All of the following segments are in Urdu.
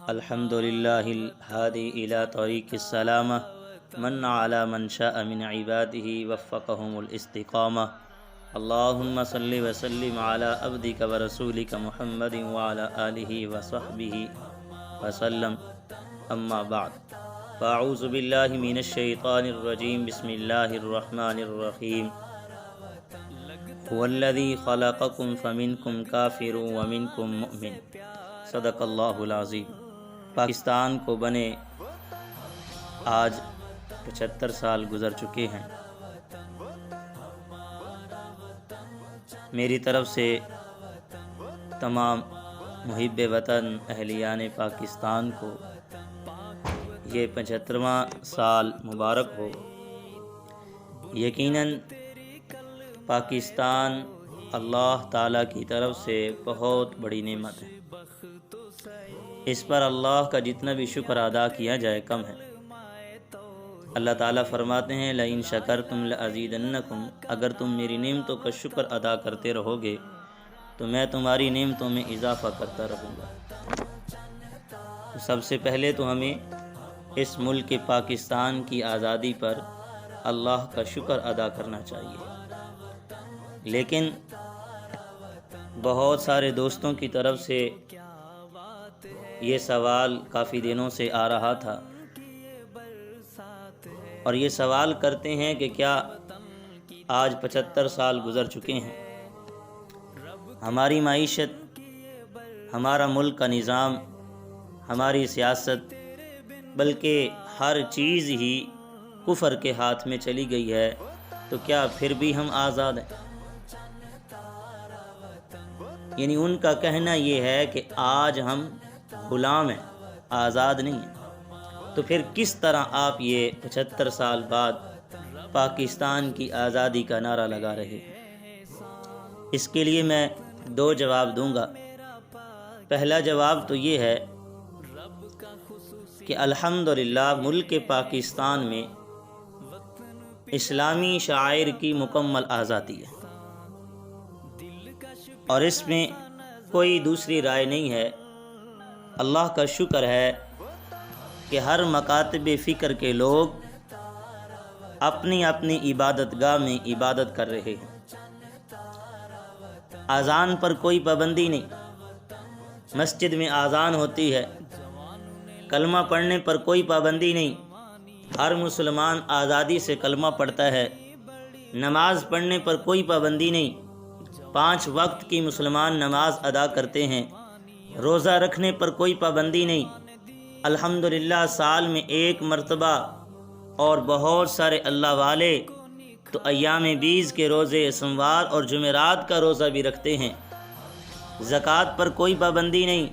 الحمد للہ الہادی الی طریق السلامہ من علی من شاء من عباده وفقهم الاستقامہ اللہم صلی وسلم علی عبدک ورسولک محمد وعلی آلہ وصحبہ وسلم اما بعد فاعوذ باللہ من الشیطان الرجیم بسم اللہ الرحمن الرحیم هو الذی خلقکم فمنکم کافر ومنکم مؤمن صدق اللہ العظیم۔ پاکستان کو بنے آج 75 سال گزر چکے ہیں۔ میری طرف سے تمام محب وطن اہلیان پاکستان کو یہ 75واں سال مبارک ہو۔ یقیناً پاکستان اللہ تعالیٰ کی طرف سے بہت بڑی نعمت ہے۔ اس پر اللہ کا جتنا بھی شکر ادا کیا جائے کم ہے۔ اللہ تعالیٰ فرماتے ہیں لئن شکرتم لازیدنکم، اگر تم میری نعمتوں کا شکر ادا کرتے رہو گے تو میں تمہاری نعمتوں میں اضافہ کرتا رہوں گا۔ سب سے پہلے تو ہمیں اس ملک پاکستان کی آزادی پر اللہ کا شکر ادا کرنا چاہیے، لیکن بہت سارے دوستوں کی طرف سے یہ سوال کافی دنوں سے آ رہا تھا، اور یہ سوال کرتے ہیں کہ کیا آج 75 سال گزر چکے ہیں، ہماری معیشت، ہمارا ملک کا نظام، ہماری سیاست، بلکہ ہر چیز ہی کفر کے ہاتھ میں چلی گئی ہے، تو کیا پھر بھی ہم آزاد ہیں؟ یعنی ان کا کہنا یہ ہے کہ آج ہم غلام ہیں، آزاد نہیں ہیں، تو پھر کس طرح آپ یہ 75 سال بعد پاکستان کی آزادی کا نعرہ لگا رہے ہیں؟ اس کے لیے میں 2 جواب دوں گا۔ پہلا جواب تو یہ ہے کہ الحمدللہ ملک پاکستان میں اسلامی شعائر کی مکمل آزادی ہے، اور اس میں کوئی دوسری رائے نہیں ہے۔ اللہ کا شکر ہے کہ ہر مکاتب فکر کے لوگ اپنی اپنی عبادت گاہ میں عبادت کر رہے ہیں۔ اذان پر کوئی پابندی نہیں، مسجد میں اذان ہوتی ہے۔ کلمہ پڑھنے پر کوئی پابندی نہیں، ہر مسلمان آزادی سے کلمہ پڑھتا ہے۔ نماز پڑھنے پر کوئی پابندی نہیں، 5 وقت کی مسلمان نماز ادا کرتے ہیں۔ روزہ رکھنے پر کوئی پابندی نہیں، الحمدللہ سال میں 1 مرتبہ، اور بہت سارے اللہ والے تو ایام بیز کے روزے، سوموار اور جمعرات کا روزہ بھی رکھتے ہیں۔ زکوٰۃ پر کوئی پابندی نہیں،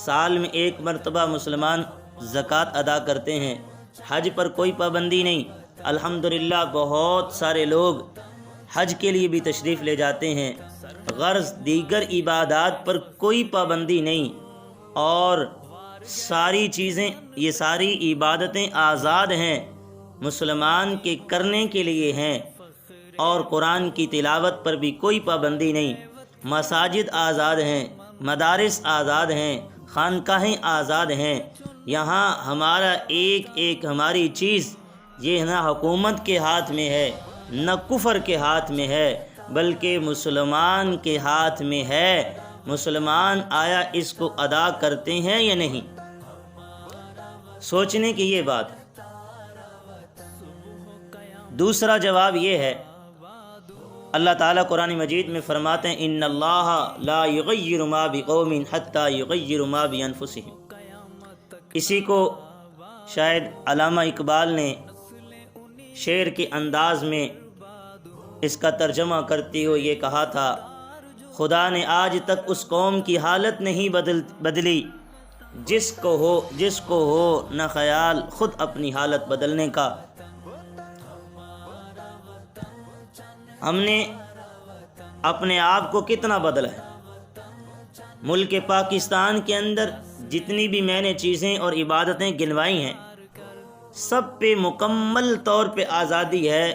سال میں 1 مرتبہ مسلمان زکوٰۃ ادا کرتے ہیں۔ حج پر کوئی پابندی نہیں، الحمدللہ بہت سارے لوگ حج کے لیے بھی تشریف لے جاتے ہیں۔ غرض دیگر عبادات پر کوئی پابندی نہیں، اور ساری چیزیں، یہ ساری عبادتیں آزاد ہیں، مسلمان کے کرنے کے لیے ہیں، اور قرآن کی تلاوت پر بھی کوئی پابندی نہیں۔ مساجد آزاد ہیں، مدارس آزاد ہیں، خانقاہیں آزاد ہیں۔ یہاں ہمارا ایک ہماری چیز یہ نہ حکومت کے ہاتھ میں ہے، نہ کفر کے ہاتھ میں ہے، بلکہ مسلمان کے ہاتھ میں ہے۔ مسلمان آیا اس کو ادا کرتے ہیں یا نہیں؟ سوچنے کی یہ بات ہے۔ دوسرا جواب یہ ہے، اللہ تعالیٰ قرآن مجید میں فرماتے ہیں ان اللہ لا یغیر ما بقوم حتی یغیروا ما بانفسہم۔ اسی کو شاید علامہ اقبال نے شعر کے انداز میں اس کا ترجمہ کرتے ہوئے یہ کہا تھا، خدا نے آج تک اس قوم کی حالت نہیں بدلی جس کو ہو نہ خیال خود اپنی حالت بدلنے کا۔ ہم نے اپنے آپ کو کتنا بدلا ہے؟ ملک پاکستان کے اندر جتنی بھی میں نے چیزیں اور عبادتیں گنوائی ہیں، سب پہ مکمل طور پہ آزادی ہے۔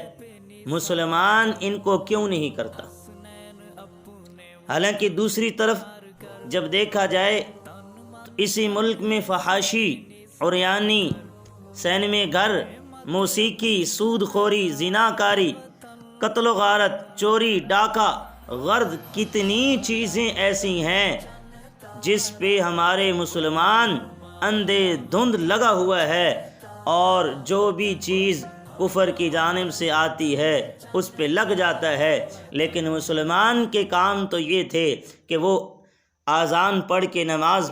مسلمان ان کو کیوں نہیں کرتا؟ حالانکہ دوسری طرف جب دیکھا جائے تو اسی ملک میں فحاشی، عریانی، سینمے گھر، موسیقی، سود خوری، زناکاری، قتل و غارت، چوری، ڈاکہ، غرض کتنی چیزیں ایسی ہیں جس پہ ہمارے مسلمان اندھے دھند لگا ہوا ہے، اور جو بھی چیز کفر کی جانب سے آتی ہے اس پہ لگ جاتا ہے۔ لیکن مسلمان کے کام تو یہ تھے کہ وہ اذان پڑھ کے نماز